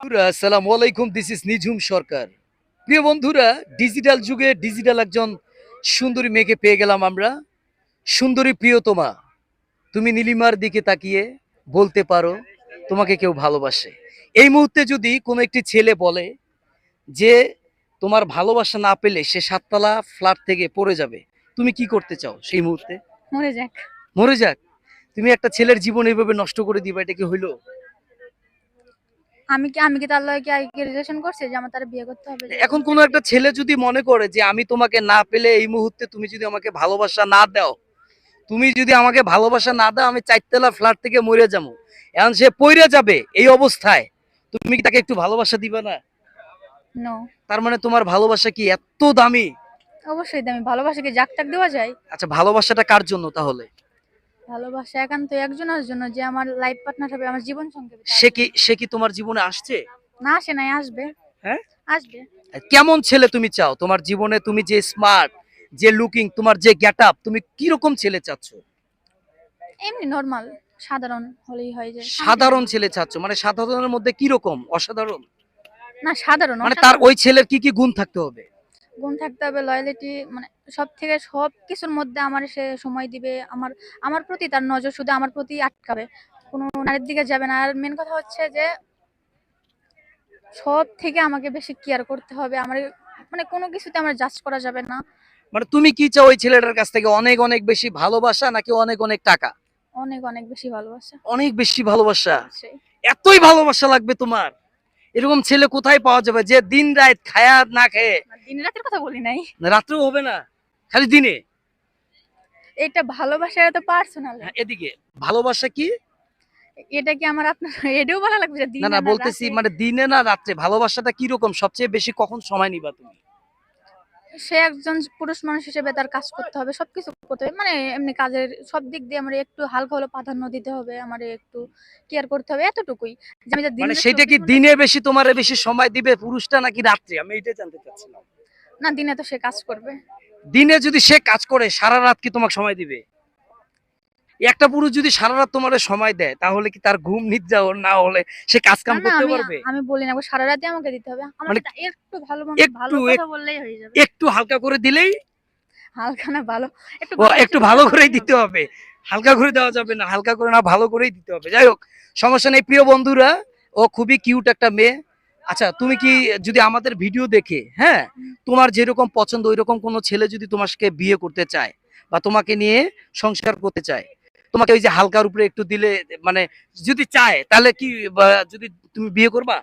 বন্ধুরা, আসসালামু আলাইকুম। দিস ইজ নিঝুম সরকার। প্রিয় বন্ধুরা, ডিজিটাল যুগে ডিজিটাল একজন সুন্দরী মেয়েকে পেয়ে গেলাম আমরা। সুন্দরী প্রিয়তমা, তুমি নীলিমার দিকে তাকিয়ে বলতে পারো তোমাকে কেউ ভালোবাসে। এই মুহূর্তে যদি কোনো একটি ছেলে বলে যে তোমার ভালোবাসা না পেলে সে সাততলা ফ্ল্যাট থেকে পড়ে যাবে, তুমি কি করতে চাও সেই মুহূর্তে? মরে যাক। মরে যাক? তুমি একটা ছেলের জীবন এইভাবে নষ্ট করে দিবা, এটা কি হইলো? আমি কি তার লগে কি রিলেশন করছি যে আমার তার বিয়ে করতে হবে? এখন কোনো একটা ছেলে যদি মনে করে যে আমি তোমাকে না পেলে এই মুহূর্তে তুমি যদি আমাকে ভালোবাসা না দাও, তুমি যদি আমাকে ভালোবাসা না দাও, আমি চারতলা ফ্ল্যাট থেকে মরে যাবো। এখন সে পইরা যাবে এই অবস্থায়, তুমি কি তাকে একটু ভালোবাসা দিবা না? নো। তার মানে তোমার ভালোবাসা কি এত দামি? অবশ্যই দামি। ভালোবাসা কি জাক টাক দেওয়া যায়? আচ্ছা, ভালোবাসাটা কার জন্য তাহলে? ভালোবাসা একান্ত একজনের জন্য, যে আমার লাইফ পার্টনার হবে, আমার জীবন সঙ্গী হবে, তার সে কি জন্য। সে কি তোমার জীবনে আসছে? না আসে নাই, আসবে। হ্যাঁ? আসবে। কেমন ছেলে তুমি চাও তোমার জীবনে? তুমি যে স্মার্ট, যে লুকিং, তোমার যে গেট আপ, তুমি কিরকম ছেলে চাচ্ছ? এমনি নরমাল, সাধারণ হলেই হয় যে। সাধারণ ছেলে চাচ্ছ মানে সাধারণের মধ্যে কিরকম অসাধারণ? না, সাধারণ। মানে তার অসাধারণ ওই ছেলের কি কি গুণ থাকতে হবে? গুণ থাকতে হবে, লয়ালিটি, মানে সব থেকে সব কিছুর মধ্যে আমার সে সময় দিবে, আমার আমার প্রতি তার নজর শুধু আমার প্রতি আটকাবে, কোনো নারীর দিকে যাবে না। আর মেন কথা হচ্ছে যে সব থেকে আমাকে বেশি কেয়ার করতে হবে। আমার মানে কোনো কিছুতে আমার জাজ করা যাবে না। মানে তুমি কি চাও ওই ছেলেটার কাছ থেকে? অনেক অনেক বেশি ভালোবাসা নাকি অনেক অনেক টাকা? অনেক অনেক বেশি ভালোবাসা। অনেক বেশি ভালোবাসা? সেই এতই ভালোবাসা লাগবে তোমার? এরকম ছেলে কোথায় পাওয়া যাবে যে দিন রাত খায়া না খেয়ে? দিন রাতের কথা বলি নাই। রাত্রেও হবে না, খালি দিনে? এটা ভালোবাসা, এটা পার্সোনাল। হ্যাঁ, এদিকে ভালোবাসা কি? এটা কি আমার আপনার এটাও বলা লাগবে যে না দিনে না, না বলতেছি রাতে? মানে দিনে না রাত্রে ভালোবাসাটা কিরকম? সবচেয়ে বেশি কখন সময় নিবা তুমি? সে একজন পুরুষ মানুষ হিসেবে তার কাজ করতে হবে, সবকিছু করতে হবে, মানে এমনি কাজের সব দিক দিয়ে আমার একটু হালকা হলে প্রাধান্য দিতে হবে, আমার একটু কেয়ার করতে হবে, এতটুকুই। যে আমি যে দিন মানে রাত সেইটা কি 24 ঘন্টা দিনে বেশি তোমারে বেশি সময় দিবে পুরুষটা নাকি রাত্রে? আমি এটাই জানতে চাচ্ছিলাম। না, দিনে তো সে কাজ করবে। দিনে যদি সে কাজ করে, সারা রাত কি তোমাকে সময় দিবে? একটা পুরুষ যদি সারা রাত তোমার সময় দেয়, তাহলে কি তার ঘুম নিদ্রা ওর না হলে সে কাজ না কাম না, করতে আমি পারবে? আমি বলি না সারা রাতে আমাকে দিতে হবে, আমার মানে সাথে একটু ভালো মন্দ একটু ভালো কথা বললেই হয়ে যাবে। একটু হালকা করে দিলেই? হালকা না, ভালো। একটু ও, ভালোবেসে একটু কথা ভালো করেই বললেই দিতে হবে। হবে। হালকা করে দেওয়া যাবে না, হালকা করে না, ভালো করেই দিতে হবে। যাই হোক, সমস্যা নেই। প্রিয় বন্ধুরা, ও খুবই কিউট একটা মেয়ে। আচ্ছা, তুমি কি যদি আমাদের ভিডিও দেখে, হ্যাঁ, হুম। তোমার যেরকম পছন্দ ওইরকম কোনো ছেলে যদি তোমাকে বিয়ে করতে চায় বা তোমাকে নিয়ে সংসার করতে চায়, তোমাকে ওই যে হালকার উপরে একটু দিলে, মানে যদি চায়, তাহলে কি যদি তুমি বিয়ে করবা?